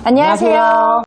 안녕하세요.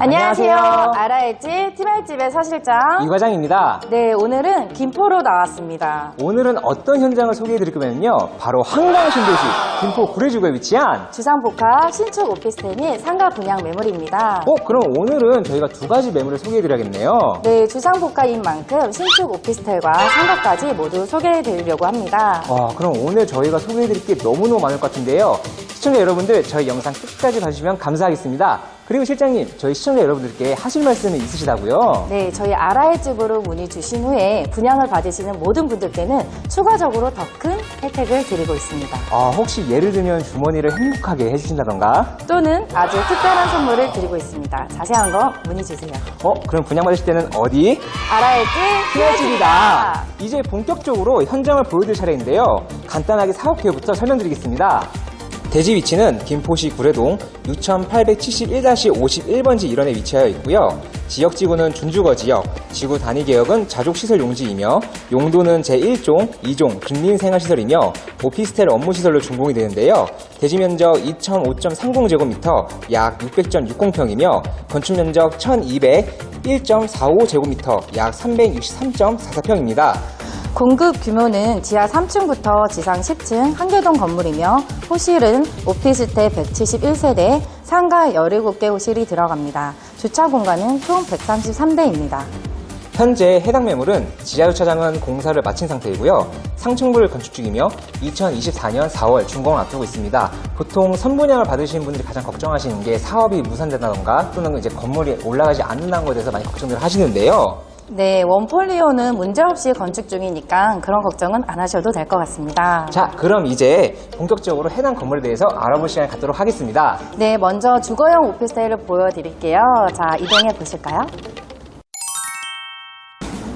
안녕하세요. 알아야지 티말집의 서실장 이 과장입니다. 네, 오늘은 김포로 나왔습니다. 오늘은 어떤 현장을 소개해드릴 거면요, 바로 한강 신도시 김포 구례지구에 위치한 주상복합 신축 오피스텔 및 상가 분양 매물입니다. 그럼 오늘은 저희가 두 가지 매물을 소개해드려야겠네요. 네, 주상복합인 만큼 신축 오피스텔과 상가까지 모두 소개해드리려고 합니다. 그럼 오늘 저희가 소개해드릴 게 너무너무 많을 것 같은데요. 시청자 여러분들, 저희 영상 끝까지 봐주시면 감사하겠습니다. 그리고 실장님, 저희 시청자 여러분들께 하실 말씀이 있으시다고요? 네, 저희 아라의 집으로 문의 주신 후에 분양을 받으시는 모든 분들께는 추가적으로 더 큰 혜택을 드리고 있습니다. 혹시 예를 들면 주머니를 행복하게 해주신다던가? 또는 아주 특별한 선물을 드리고 있습니다. 자세한 거 문의 주세요. 그럼 분양 받으실 때는 어디? 아라의 집 티말집이다. 이제 본격적으로 현장을 보여드릴 차례인데요. 간단하게 사업 개요부터 설명드리겠습니다. 대지 위치는 김포시 구례동 6871-51번지 일원에 위치하여 있고요. 지역지구는 준주거 지역, 지구 단위 개혁은 자족시설 용지이며 용도는 제1종, 2종 근린생활시설이며 오피스텔 업무시설로 준공이 되는데요. 대지 면적 2005.30제곱미터, 약 600.60평이며 건축면적 1201.45제곱미터, 약 363.44평입니다. 공급 규모는 지하 3층부터 지상 10층 한개동 건물이며 호실은 오피스텔 171세대, 상가 17개 호실이 들어갑니다. 주차 공간은 총 133대입니다. 현재 해당 매물은 지하주차장은 공사를 마친 상태이고요. 상층부를 건축 중이며 2024년 4월 준공을 앞두고 있습니다. 보통 선분양을 받으시는 분들이 가장 걱정하시는 게 사업이 무산된다던가 또는 이제 건물이 올라가지 않는다는 것에 대해서 많이 걱정을 하시는데요. 네, 원폴리오는 문제없이 건축 중이니까 그런 걱정은 안 하셔도 될 것 같습니다. 자, 그럼 이제 본격적으로 해당 건물에 대해서 알아볼 시간을 갖도록 하겠습니다. 네, 먼저 주거용 오피스텔을 보여드릴게요. 자, 이동해 보실까요?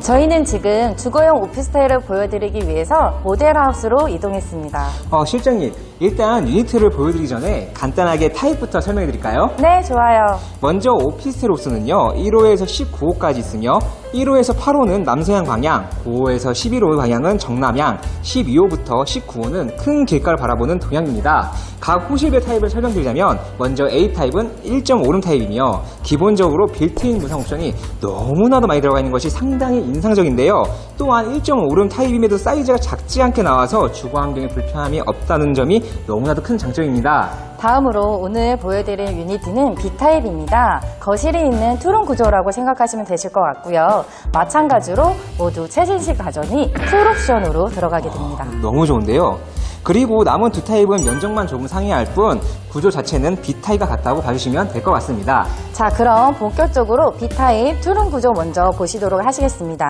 저희는 지금 주거용 오피스텔을 보여드리기 위해서 모델하우스로 이동했습니다. 실장님, 일단 유니트를 보여드리기 전에 간단하게 타입부터 설명해 드릴까요? 네, 좋아요. 먼저 오피스텔 호수는요, 1호에서 19호까지 있으며 1호에서 8호는 남서향 방향, 9호에서 11호 방향은 정남향, 12호부터 19호는 큰 길가를 바라보는 동향입니다. 각 호실별 타입을 설명드리자면 먼저 A타입은 1.5룸 타입이며 기본적으로 빌트인 무상 옵션이 너무나도 많이 들어가 있는 것이 상당히 인상적인데요. 또한 1.5룸 타입임에도 사이즈가 작지 않게 나와서 주거 환경에 불편함이 없다는 점이 너무나도 큰 장점입니다. 다음으로 오늘 보여드릴 유니트는 B타입입니다. 거실이 있는 투룸 구조라고 생각하시면 되실 것 같고요. 마찬가지로 모두 최신식 가전이 풀옵션으로 들어가게 됩니다. 너무 좋은데요. 그리고 남은 두 타입은 면적만 조금 상이할 뿐 구조 자체는 B타입과 같다고 봐주시면 될 것 같습니다. 자, 그럼 본격적으로 B타입 투룸 구조 먼저 보시도록 하시겠습니다.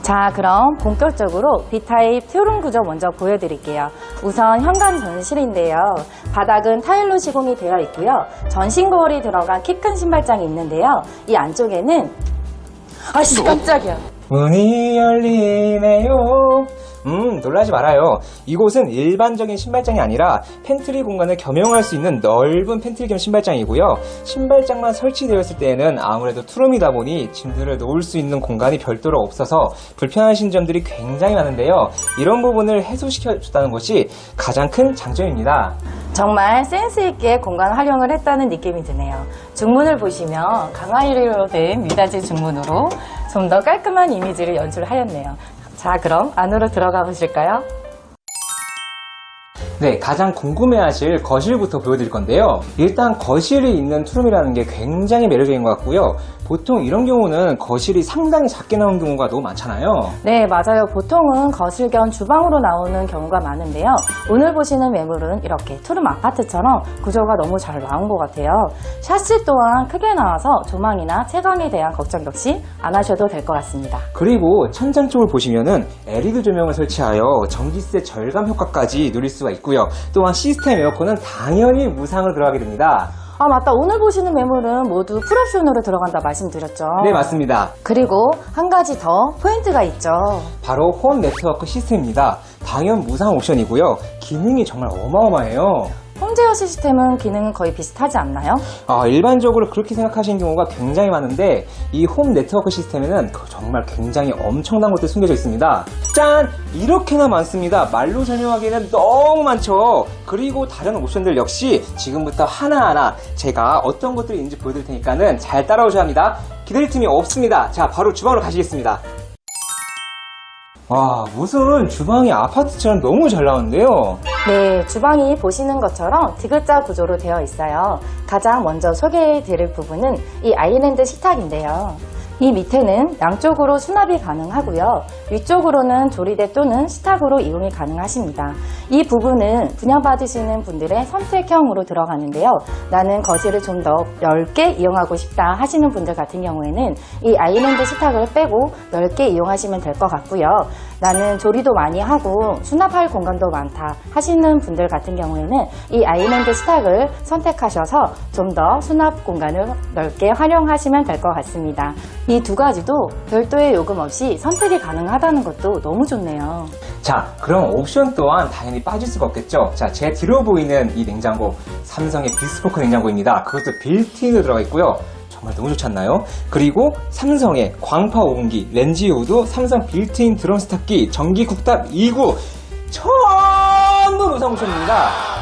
자, 그럼 본격적으로 B타입 투룸 구조 먼저 보여드릴게요. 우선 현관 전실인데요. 바닥은 타일로 시공이 되어 있고요. 전신 거울이 들어간 키 큰 신발장이 있는데요. 이 안쪽에는 깜짝이야. 문이 열리네요. 놀라지 말아요. 이곳은 일반적인 신발장이 아니라 팬트리 공간을 겸용할 수 있는 넓은 팬트리 겸 신발장이고요. 신발장만 설치되었을 때에는 아무래도 투룸이다 보니 짐들을 놓을 수 있는 공간이 별도로 없어서 불편하신 점들이 굉장히 많은데요. 이런 부분을 해소시켜줬다는 것이 가장 큰 장점입니다. 정말 센스있게 공간 활용을 했다는 느낌이 드네요. 중문을 보시면 강화유리로 된 미닫이 중문으로 좀 더 깔끔한 이미지를 연출하였네요. 자, 그럼 안으로 들어가 보실까요? 네, 가장 궁금해하실 거실부터 보여드릴 건데요. 일단 거실이 있는 투룸이라는 게 굉장히 매력적인 것 같고요. 보통 이런 경우는 거실이 상당히 작게 나온 경우가 너무 많잖아요. 네, 맞아요. 보통은 거실 겸 주방으로 나오는 경우가 많은데요. 오늘 보시는 매물은 이렇게 투룸 아파트처럼 구조가 너무 잘 나온 것 같아요. 샤시 또한 크게 나와서 조망이나 채광에 대한 걱정 역시 안 하셔도 될 것 같습니다. 그리고 천장 쪽을 보시면은 LED 조명을 설치하여 전기세 절감 효과까지 누릴 수가 있고요. 또한 시스템 에어컨은 당연히 무상으로 들어가게 됩니다. 아, 맞다. 오늘 보시는 매물은 모두 풀옵션으로 들어간다 말씀드렸죠. 네, 맞습니다. 그리고 한 가지 더 포인트가 있죠. 바로 홈 네트워크 시스템입니다. 당연 무상 옵션이고요. 기능이 정말 어마어마해요. 홈제어 시스템은 기능은 거의 비슷하지 않나요? 일반적으로 그렇게 생각하시는 경우가 굉장히 많은데 이 홈 네트워크 시스템에는 정말 굉장히 엄청난 것들이 숨겨져 있습니다. 짠! 이렇게나 많습니다. 말로 설명하기에는 너무 많죠. 그리고 다른 옵션들 역시 지금부터 하나하나 제가 어떤 것들이 있는지 보여드릴 테니까는 잘 따라오셔야 합니다. 기다릴 틈이 없습니다. 자, 바로 주방으로 가시겠습니다. 와, 무슨 주방이 아파트처럼 너무 잘 나오는데요. 네, 주방이 보시는 것처럼 디귿자 구조로 되어 있어요. 가장 먼저 소개해드릴 부분은 이 아일랜드 식탁인데요. 이 밑에는 양쪽으로 수납이 가능하고요. 위쪽으로는 조리대 또는 식탁으로 이용이 가능하십니다. 이 부분은 분양받으시는 분들의 선택형으로 들어가는데요. 나는 거실을 좀 더 넓게 이용하고 싶다 하시는 분들 같은 경우에는 이 아일랜드 식탁을 빼고 넓게 이용하시면 될 것 같고요. 나는 조리도 많이 하고 수납할 공간도 많다 하시는 분들 같은 경우에는 이 아일랜드 식탁을 선택하셔서 좀 더 수납 공간을 넓게 활용하시면 될 것 같습니다. 이 두 가지도 별도의 요금 없이 선택이 가능하다는 것도 너무 좋네요. 자, 그럼 옵션 또한 당연히 빠질 수가 없겠죠. 자, 제 뒤로 보이는 이 냉장고, 삼성의 비스포크 냉장고입니다. 그것도 빌트인으로 들어가 있고요. 정말 너무 좋지 않나요? 그리고 삼성의 광파 오븐기, 렌지우드, 삼성 빌트인 드럼 스탁기, 전기 쿡탑 2구 전부 무상 옵션입니다.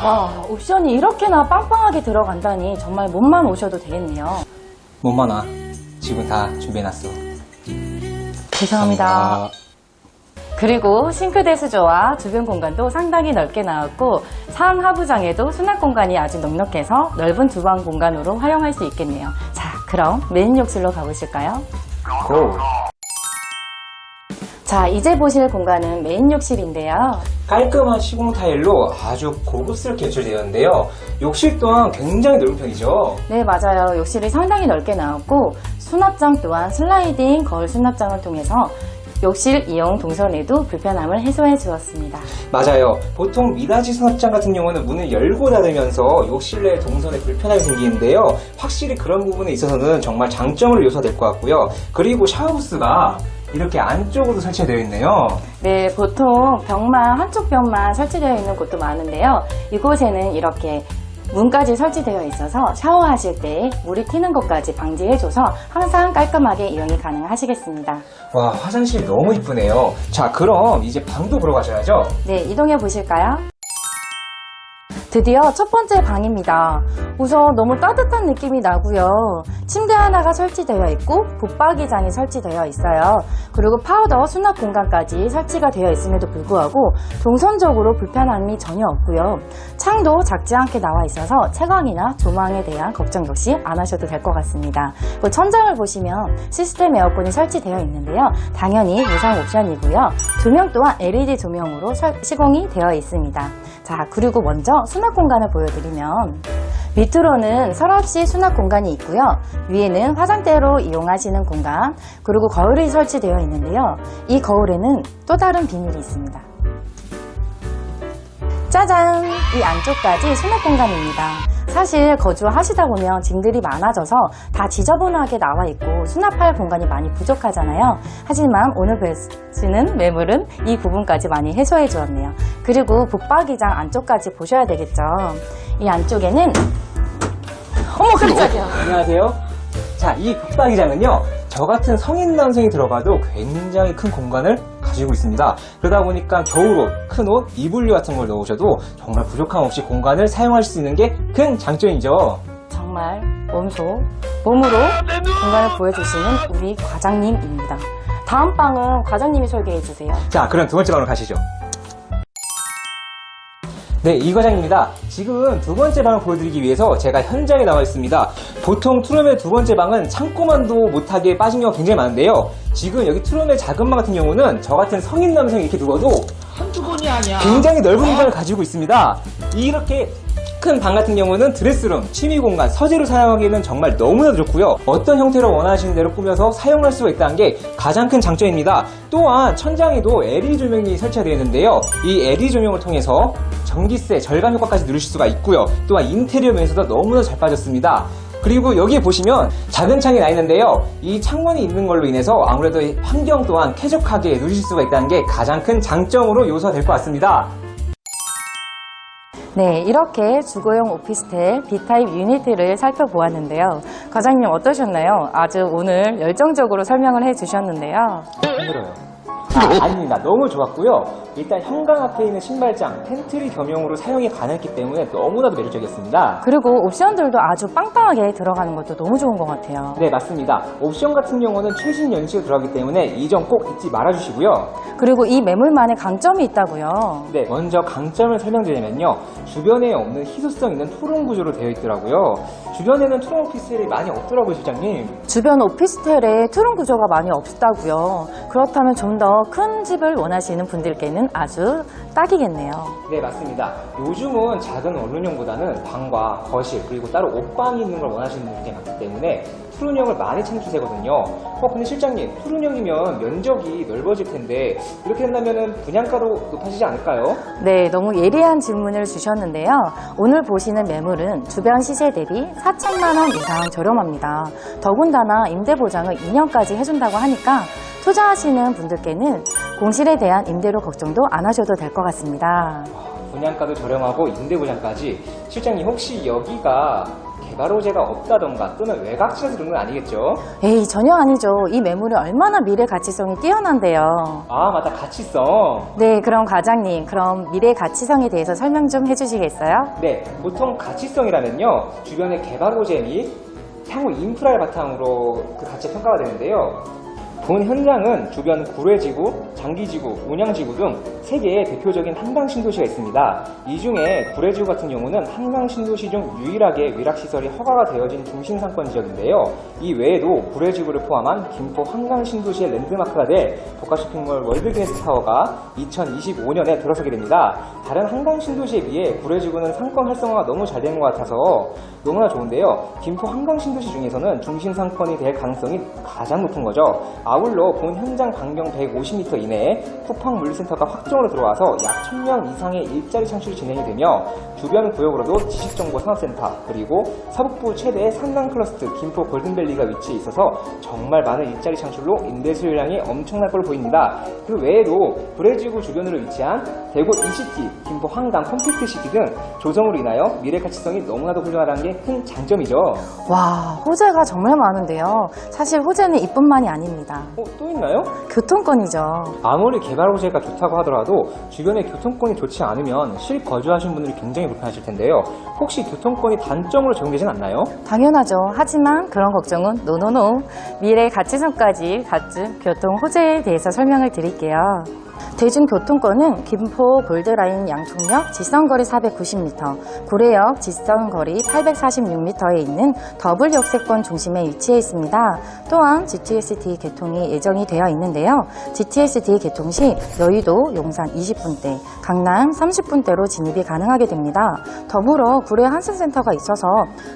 와, 옵션이 이렇게나 빵빵하게 들어간다니 정말 몸만 오셔도 되겠네요. 몸만 와. 집은 다 준비해놨어. 죄송합니다. 그리고 싱크대 수조와 주변 공간도 상당히 넓게 나왔고 상하부장에도 수납 공간이 아주 넉넉해서 넓은 주방 공간으로 활용할 수 있겠네요. 자, 그럼 메인 욕실로 가보실까요? 고! 자, 이제 보실 공간은 메인 욕실인데요. 깔끔한 시공 타일로 아주 고급스럽게 연출되어 있는데요. 욕실 또한 굉장히 넓은 편이죠. 네, 맞아요. 욕실이 상당히 넓게 나왔고 수납장 또한 슬라이딩 거울 수납장을 통해서 욕실 이용 동선에도 불편함을 해소해 주었습니다. 맞아요. 보통 미닫이 수납장 같은 경우는 문을 열고 닫으면서 욕실 내 동선에 불편함이 생기는데요. 확실히 그런 부분에 있어서는 정말 장점으로 요소가 될 것 같고요. 그리고 샤워부스가 이렇게 안쪽으로 설치되어 있네요. 네, 보통 벽만 한쪽 벽만 설치되어 있는 곳도 많은데요. 이곳에는 이렇게 문까지 설치되어 있어서 샤워하실 때 물이 튀는 것까지 방지해줘서 항상 깔끔하게 이용이 가능하시겠습니다. 와, 화장실 너무 이쁘네요. 자, 그럼 이제 방도 보러 가셔야죠. 네, 이동해 보실까요? 드디어 첫 번째 방입니다. 우선 너무 따뜻한 느낌이 나고요. 침대 하나가 설치되어 있고 붙박이장이 설치되어 있어요. 그리고 파우더 수납 공간까지 설치가 되어 있음에도 불구하고 동선적으로 불편함이 전혀 없고요. 창도 작지 않게 나와 있어서 채광이나 조망에 대한 걱정 역시 안 하셔도 될 것 같습니다. 그 천장을 보시면 시스템 에어컨이 설치되어 있는데요. 당연히 무상 옵션이고요. 조명 또한 LED 조명으로 시공이 되어 있습니다. 자, 그리고 먼저 수납 공간을 보여드리면 밑으로는 서랍시 수납 공간이 있고요. 위에는 화장대로 이용하시는 공간, 그리고 거울이 설치되어 있는데요. 이 거울에는 또 다른 비밀이 있습니다. 짜잔! 이 안쪽까지 수납 공간입니다. 사실 거주하시다 보면 짐들이 많아져서 다 지저분하게 나와 있고 수납할 공간이 많이 부족하잖아요. 하지만 오늘 보시는 매물은 이 부분까지 많이 해소해 주었네요. 그리고 붙박이장 안쪽까지 보셔야 되겠죠. 이 안쪽에는 어머, 깜짝이야. 안녕하세요. 자, 이 붙박이장은요, 저 같은 성인 남성이 들어가도 굉장히 큰 공간을 가지고 있습니다. 그러다 보니까 겨울옷, 큰옷, 이불류 같은 걸 넣으셔도 정말 부족함 없이 공간을 사용하실 수 있는 게 큰 장점이죠. 정말 몸으로 공간을 보여주시는 우리 과장님입니다. 다음 방은 과장님이 설계해 주세요. 자, 그럼 두 번째 방으로 가시죠. 네, 이 과장입니다. 지금 두 번째 방을 보여드리기 위해서 제가 현장에 나와 있습니다. 보통 투룸의 두 번째 방은 창고만도 못하게 빠진 경우가 굉장히 많은데요. 지금 여기 투룸의 작은 방 같은 경우는 저 같은 성인 남성이 이렇게 누워도 한두 번이 아니야. 굉장히 넓은 공간을 가지고 있습니다. 이렇게 큰 방 같은 경우는 드레스룸, 취미 공간, 서재로 사용하기에는 정말 너무나도 좋고요. 어떤 형태로 원하시는 대로 꾸며서 사용할 수가 있다는 게 가장 큰 장점입니다. 또한 천장에도 LED 조명이 설치되어 있는데요. 이 LED 조명을 통해서 전기세 절감 효과까지 누리실 수가 있고요. 또한 인테리어 면에서도 너무나 잘 빠졌습니다. 그리고 여기에 보시면 작은 창이 나 있는데요. 이 창문이 있는 걸로 인해서 아무래도 환경 또한 쾌적하게 누리실 수가 있다는 게 가장 큰 장점으로 요소가 될 것 같습니다. 네, 이렇게 주거용 오피스텔 B타입 유니트를 살펴보았는데요. 과장님 어떠셨나요? 아주 오늘 열정적으로 설명을 해주셨는데요. 힘들어요. 아닙니다. 너무 좋았고요. 일단 현관 앞에 있는 신발장, 팬트리 겸용으로 사용이 가능했기 때문에 너무나도 매력적이었습니다. 그리고 옵션들도 아주 빵빵하게 들어가는 것도 너무 좋은 것 같아요. 네, 맞습니다. 옵션 같은 경우는 최신 연식으로 들어가기 때문에 이 점 꼭 잊지 말아주시고요. 그리고 이 매물만의 강점이 있다고요. 네, 먼저 강점을 설명드리면요. 주변에 없는 희소성 있는 토론 구조로 되어 있더라고요. 주변에는 토론 오피스텔이 많이 없더라고요, 실장님. 주변 오피스텔에 투룸 구조가 많이 없다고요. 그렇다면 좀 더 큰 집을 원하시는 분들께는 아주 딱이겠네요. 네, 맞습니다. 요즘은 작은 원룸형보다는 방과 거실 그리고 따로 옷방이 있는 걸 원하시는 분들이 많기 때문에 투룸형을 많이 찾는 추세거든요. 근데 실장님, 투룸형이면 면적이 넓어질 텐데 이렇게 된다면 분양가도 높아지지 않을까요? 네, 너무 예리한 질문을 주셨는데요. 오늘 보시는 매물은 주변 시세 대비 4천만 원 이상 저렴합니다. 더군다나 임대 보장을 2년까지 해준다고 하니까 투자하시는 분들께는 공실에 대한 임대료 걱정도 안 하셔도 될 것 같습니다. 분양가도 저렴하고 임대보장까지. 실장님, 혹시 여기가 개발호재가 없다던가 또는 외곽지라서 그런 건 아니겠죠? 에이, 전혀 아니죠. 이 매물이 얼마나 미래 가치성이 뛰어난데요. 아, 맞다. 가치성. 네, 그럼 과장님, 그럼 미래 가치성에 대해서 설명 좀 해주시겠어요? 네, 보통 가치성이라면요, 주변의 개발호재 및 향후 인프라를 바탕으로 그 가치가 평가가 되는데요. 본 현장은 주변 구례지구, 장기지구, 운양지구 등 3개의 대표적인 한강 신도시가 있습니다. 이 중에 구례지구 같은 경우는 한강 신도시 중 유일하게 위락시설이 허가가 되어진 중심상권 지역인데요. 이 외에도 구례지구를 포함한 김포 한강 신도시의 랜드마크가 될 복합쇼핑몰 월드기네스타워가 2025년에 들어서게 됩니다. 다른 한강 신도시에 비해 구례지구는 상권 활성화가 너무 잘 된 것 같아서 너무나 좋은데요. 김포 한강 신도시 중에서는 중심 상권이 될 가능성이 가장 높은 거죠. 아울러 본 현장 반경 150m 이내에 쿠팡 물류센터가 확정으로 들어와서 약 1000명 이상의 일자리 창출이 진행이 되며 주변 구역으로도 지식정보산업센터 그리고 서북부 최대의 산강 클러스터 김포 골든밸리가 위치해 있어서 정말 많은 일자리 창출로 임대 수요량이 엄청날 걸로 보입니다. 그 외에도 구례지구 주변으로 위치한 대구 이시티, 김포 한강 컴팩트시티 등 조성으로 인하여 미래 가치성이 너무나도 훌륭하다는 게 큰 장점이죠. 와, 호재가 정말 많은데요. 사실 호재는 이뿐만이 아닙니다. 또 있나요? 교통권이죠. 아무리 개발 호재가 좋다고 하더라도 주변에 교통권이 좋지 않으면 실거주하시는 분들이 굉장히 불편하실 텐데요. 혹시 교통권이 단점으로 적용되진 않나요? 당연하죠. 하지만 그런 걱정은 노노노. 미래 가치성까지 갖춘 교통 호재에 대해서 설명을 드릴게요. 대중교통권은 김포 골드라인 양통역 지선거리 490m, 구례역 지선거리 846m에 있는 더블 역세권 중심에 위치해 있습니다. 또한 GTS-D 개통이 예정이 되어 있는데요. GTS-D 개통 시 여의도, 용산 20분대, 강남 30분대로 진입이 가능하게 됩니다. 더불어 구례 한센센터가 있어서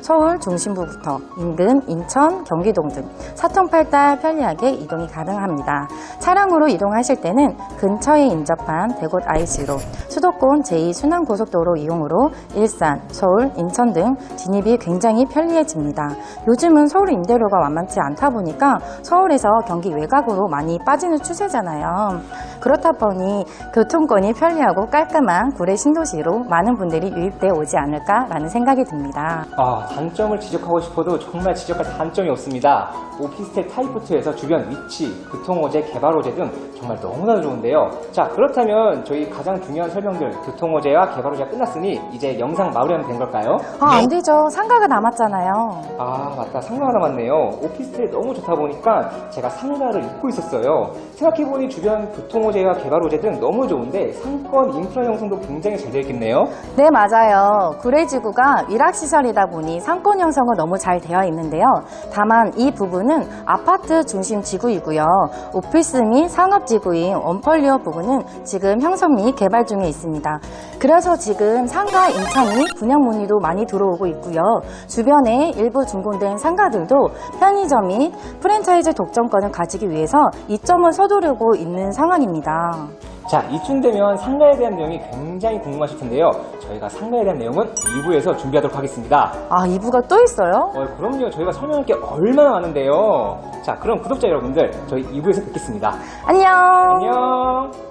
서울 중심부부터 인근, 인천, 경기동 등 사통팔달 편리하게 이동이 가능합니다. 차량으로 이동하실 때는 근처에 인접한 대곳 IC로 수도권 제2순환고속도로 이용으로 일산, 서울, 인천 등 진입이 굉장히 편리해집니다. 요즘은 서울 임대료가 만만치 않다 보니까 서울에서 경기 외곽으로 많이 빠지는 추세잖아요. 그렇다 보니 교통권이 편리하고 깔끔한 구례 신도시로 많은 분들이 유입돼 오지 않을까라는 생각이 듭니다. 단점을 지적하고 싶어도 정말 지적할 단점이 없습니다. 오피스텔 타입부터해서 주변 위치, 교통호재, 개발호재 등 정말 너무나 좋은데요. 자, 그렇다면 저희 가장 중요한 설명들, 교통호재와 개발호재가 끝났으니 이제 영상 마무리하면 된 걸까요? 안 되죠. 상가가 남았잖아요. 맞다. 상가가 남았네요. 오피스텔이 너무 좋다 보니까 제가 상가를 잊고 있었어요. 생각해보니 주변 교통호재와 개발호재 등 너무 좋은데 상권 인프라 형성도 굉장히 잘 되어 있겠네요. 네, 맞아요. 구례지구가 위락시설이다 보니 상권 형성은 너무 잘 되어 있는데요. 다만 이 부분은 아파트 중심 지구이고요. 오피스 및 상업지구인 원펄리어 부분 부분은 지금 형성 및 개발 중에 있습니다. 그래서 지금 상가 임차 및 분양 문의도 많이 들어오고 있고요. 주변에 일부 준공된 상가들도 편의점 및 프랜차이즈 독점권을 가지기 위해서 이점을 서두르고 있는 상황입니다. 자, 이쯤 되면 상가에 대한 내용이 굉장히 궁금하실 텐데요. 저희가 상가에 대한 내용은 2부에서 준비하도록 하겠습니다. 아, 2부가 또 있어요? 그럼요. 저희가 설명할 게 얼마나 많은데요. 자, 그럼 구독자 여러분들, 저희 2부에서 뵙겠습니다. 안녕! 안녕!